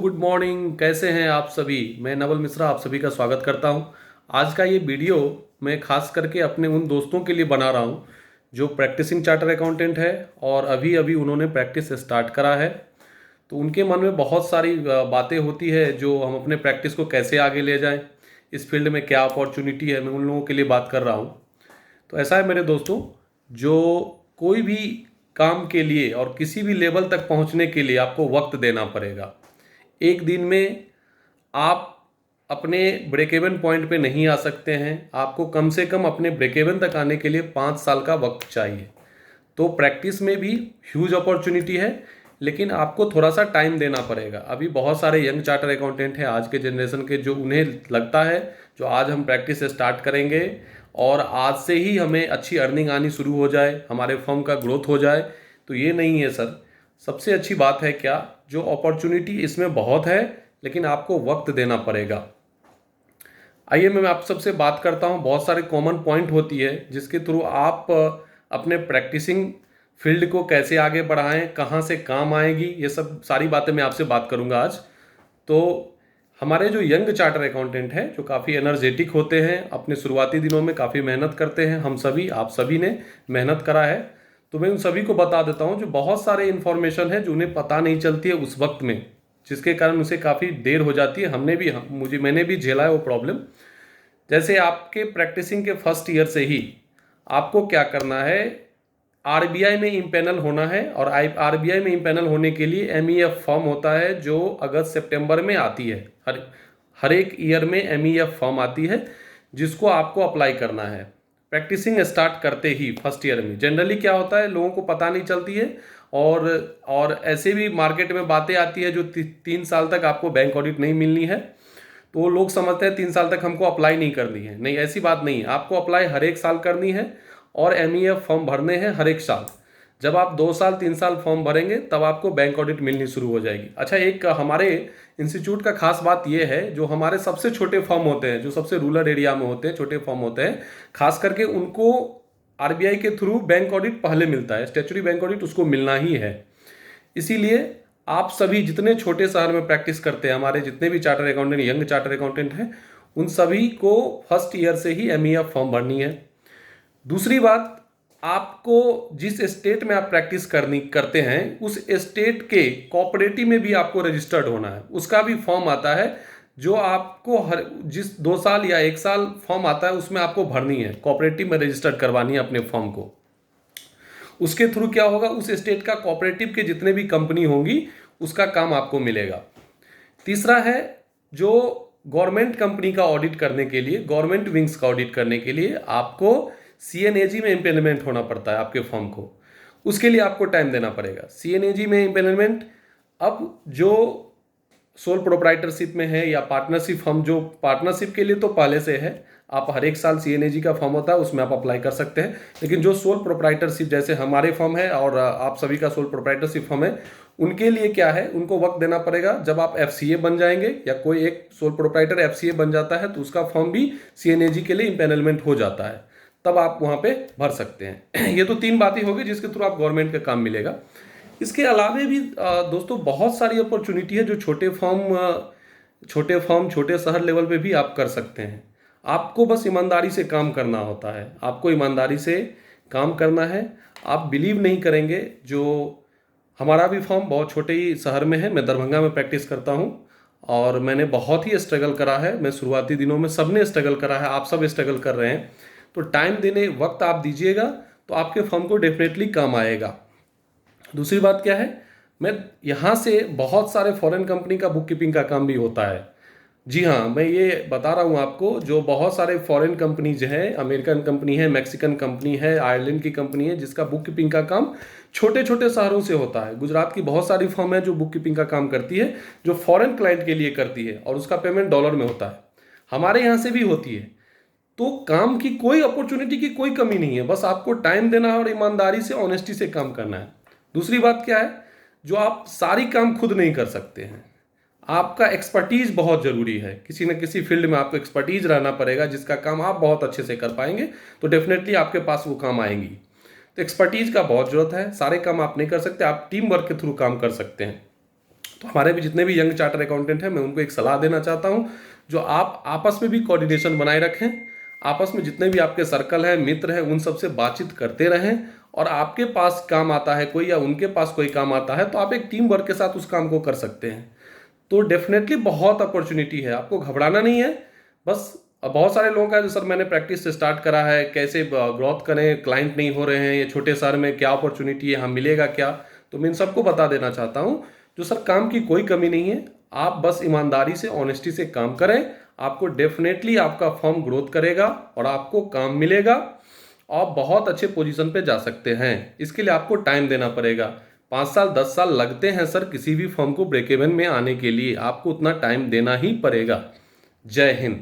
Good morning. कैसे हैं आप सभी? मैं नवल मिश्रा आप सभी का स्वागत करता हूं। आज का ये वीडियो मैं खास करके अपने उन दोस्तों के लिए बना रहा हूं जो प्रैक्टिसिंग चार्टर अकाउंटेंट है और अभी अभी उन्होंने प्रैक्टिस स्टार्ट करा है। तो उनके मन में बहुत सारी बातें होती है जो हम अपने प्रैक्टिस को कैसे आगे ले जाएं, इस फील्ड में क्या अपॉर्चुनिटी है, मैं उन लोगों के लिए बात कर रहा हूँ। तो ऐसा है मेरे दोस्तों, जो कोई भी काम के लिए और किसी भी लेवल तक पहुंचने के लिए आपको वक्त देना पड़ेगा। एक दिन में आप अपने ब्रेक इवन पॉइंट पे नहीं आ सकते हैं। आपको कम से कम अपने ब्रेक इवन तक आने के लिए 5 साल का वक्त चाहिए। तो प्रैक्टिस में भी ह्यूज अपॉर्चुनिटी है, लेकिन आपको थोड़ा सा टाइम देना पड़ेगा। अभी बहुत सारे यंग चार्टर अकाउंटेंट हैं आज के जनरेशन के, जो उन्हें लगता है जो आज हम प्रैक्टिस स्टार्ट करेंगे और आज से ही हमें अच्छी अर्निंग आनी शुरू हो जाए, हमारे फर्म का ग्रोथ हो जाए। तो ये नहीं है सर। सबसे अच्छी बात है क्या, जो अपॉर्चुनिटी इसमें बहुत है, लेकिन आपको वक्त देना पड़ेगा। आइए मैं आप सबसे बात करता हूँ। बहुत सारे कॉमन पॉइंट होती है जिसके थ्रू आप अपने प्रैक्टिसिंग फील्ड को कैसे आगे बढ़ाएं, कहाँ से काम आएगी, ये सब सारी बातें मैं आपसे बात करूँगा आज। तो हमारे जो यंग चार्टर अकाउंटेंट हैं, जो काफ़ी एनर्जेटिक होते हैं, अपने शुरुआती दिनों में काफ़ी मेहनत करते हैं, हम सभी आप सभी ने मेहनत करा है, तो मैं उन सभी को बता देता हूँ जो बहुत सारे इन्फॉर्मेशन है जो उन्हें पता नहीं चलती है उस वक्त में, जिसके कारण उसे काफ़ी देर हो जाती है। मैंने भी झेला है वो प्रॉब्लम। जैसे आपके प्रैक्टिसिंग के फर्स्ट ईयर से ही आपको क्या करना है, आरबीआई में इम्पैनल होना है। और आरबीआई में इम्पैनल होने के लिए एमईएफ फॉर्म होता है जो अगस्त सितंबर में आती है। हर एक ईयर में एमईएफ फॉर्म आती है जिसको आपको अप्लाई करना है प्रैक्टिसिंग स्टार्ट करते ही फर्स्ट ईयर में। जनरली क्या होता है, लोगों को पता नहीं चलती है और ऐसे भी मार्केट में बातें आती है जो 3 साल तक आपको बैंक ऑडिट नहीं मिलनी है। तो लोग समझते हैं 3 साल तक हमको अप्लाई नहीं करनी है। नहीं, ऐसी बात नहीं है। आपको अप्लाई हर एक साल करनी है और एमईएफ फॉर्म भरने हैं हर एक साल। जब आप 2 साल 3 साल फॉर्म भरेंगे तब आपको बैंक ऑडिट मिलनी शुरू हो जाएगी। अच्छा, एक हमारे इंस्टीट्यूट का खास बात यह है, जो हमारे सबसे छोटे फॉर्म होते हैं, जो सबसे रूरल एरिया में होते हैं, छोटे फॉर्म होते हैं, खास करके उनको आरबीआई के थ्रू बैंक ऑडिट पहले मिलता है। स्टैट्यूटरी बैंक ऑडिट उसको मिलना ही है। इसीलिए आप सभी जितने छोटे शहर में प्रैक्टिस करते हैं, हमारे जितने भी charter accountant, young charter accountant हैं, उन सभी को फर्स्ट ईयर से ही एमईएफ फॉर्म भरनी है। दूसरी बात, आपको जिस स्टेट में आप प्रैक्टिस करते हैं उस स्टेट के कोऑपरेटिव में भी आपको रजिस्टर्ड होना है। उसका भी फॉर्म आता है जो आपको हर जिस 2 साल या 1 साल फॉर्म आता है उसमें आपको भरनी है, कोऑपरेटिव में रजिस्टर्ड करवानी है अपने फॉर्म को। उसके थ्रू क्या होगा, उस स्टेट का कोऑपरेटिव के जितने भी कंपनी होंगी उसका काम आपको मिलेगा। तीसरा है, जो गवर्नमेंट कंपनी का ऑडिट करने के लिए, गवर्नमेंट विंग्स का ऑडिट करने के लिए आपको सीएनएजी में इम्पेनलमेंट होना पड़ता है आपके फॉर्म को। उसके लिए आपको टाइम देना पड़ेगा। सीएनएजी में इम्पेनलमेंट अब जो सोल प्रोप्राइटरशिप में है या पार्टनरशिप फॉर्म, जो पार्टनरशिप के लिए तो पहले से है, आप हर एक साल सीएनएजी का फॉर्म होता है उसमें आप अप्लाई कर सकते हैं। लेकिन जो सोल प्रोप्राइटरशिप, जैसे हमारे फॉर्म है और आप सभी का सोल प्रोप्राइटरशिप फॉर्म है, उनके लिए क्या है, उनको वक्त देना पड़ेगा। जब आप एफसीए बन जाएंगे या कोई एक सोल प्रोप्राइटर एफसीए बन जाता है तो उसका फॉर्म भी सीएनएजी के लिए इम्पेनलमेंट हो जाता है, तब आप वहाँ पे भर सकते हैं। ये तो 3 बातें होगी जिसके थ्रू आप गवर्नमेंट का काम मिलेगा। इसके अलावे भी दोस्तों बहुत सारी अपॉर्चुनिटी है जो छोटे फॉर्म छोटे शहर लेवल पे भी आप कर सकते हैं। आपको बस ईमानदारी से काम करना होता है, आपको ईमानदारी से काम करना है। आप बिलीव नहीं करेंगे, जो हमारा भी फॉर्म बहुत छोटे ही शहर में है, मैं दरभंगा में प्रैक्टिस करता हूँ और मैंने बहुत ही स्ट्रगल करा है। मैं शुरुआती दिनों में सबने स्ट्रगल करा है, आप सब स्ट्रगल कर रहे हैं। तो टाइम देने, वक्त आप दीजिएगा तो आपके फर्म को डेफिनेटली काम आएगा। दूसरी बात क्या है, मैं यहाँ से बहुत सारे फॉरेन कंपनी का बुक कीपिंग का काम भी होता है। जी हाँ, मैं ये बता रहा हूँ आपको, जो बहुत सारे फॉरेन कंपनीज हैं, अमेरिकन कंपनी है, मैक्सिकन कंपनी है, आयरलैंड की कंपनी है, जिसका बुक कीपिंग का काम छोटे छोटे शहरों से होता है। गुजरात की बहुत सारी फर्म है जो बुक कीपिंग का काम करती है, जो फॉरेन क्लाइंट के लिए करती है और उसका पेमेंट डॉलर में होता है। हमारे यहाँ से भी होती है। तो काम की कोई अपॉर्चुनिटी की कोई कमी नहीं है, बस आपको टाइम देना है और ईमानदारी से, ऑनेस्टी से काम करना है। दूसरी बात क्या है, जो आप सारी काम खुद नहीं कर सकते हैं, आपका एक्सपर्टीज बहुत जरूरी है। किसी न किसी फील्ड में आपको एक्सपर्टीज रहना पड़ेगा, जिसका काम आप बहुत अच्छे से कर पाएंगे तो डेफिनेटली आपके पास वो काम आएंगी। तो एक्सपर्टीज का बहुत जरूरत है। सारे काम आप नहीं कर सकते, आप टीम वर्क के थ्रू काम कर सकते हैं। तो हमारे भी जितने भी यंग चार्टर अकाउंटेंट हैं, मैं उनको एक सलाह देना चाहता हूँ, जो आप आपस में भी कोऑर्डिनेशन बनाए रखें, आपस में जितने भी आपके सर्कल हैं, मित्र हैं, उन सबसे बातचीत करते रहें, और आपके पास काम आता है कोई या उनके पास कोई काम आता है तो आप एक टीम वर्क के साथ उस काम को कर सकते हैं। तो डेफिनेटली बहुत अपॉर्चुनिटी है, आपको घबराना नहीं है। बस बहुत सारे लोगों का जो सर मैंने प्रैक्टिस से स्टार्ट करा है, कैसे ग्रोथ करें, क्लाइंट नहीं हो रहे हैं, ये छोटे शहर में क्या अपॉर्चुनिटी है, हम मिलेगा क्या, तो मैं इन सबको बता देना चाहता हूँ जो सर काम की कोई कमी नहीं है। आप बस ईमानदारी से, ऑनेस्टी से काम करें, आपको डेफिनेटली आपका फर्म ग्रोथ करेगा और आपको काम मिलेगा। आप बहुत अच्छे पोजीशन पे जा सकते हैं। इसके लिए आपको टाइम देना पड़ेगा। 5 साल 10 साल लगते हैं सर किसी भी फर्म को ब्रेक इवन में आने के लिए, आपको उतना टाइम देना ही पड़ेगा। जय हिंद।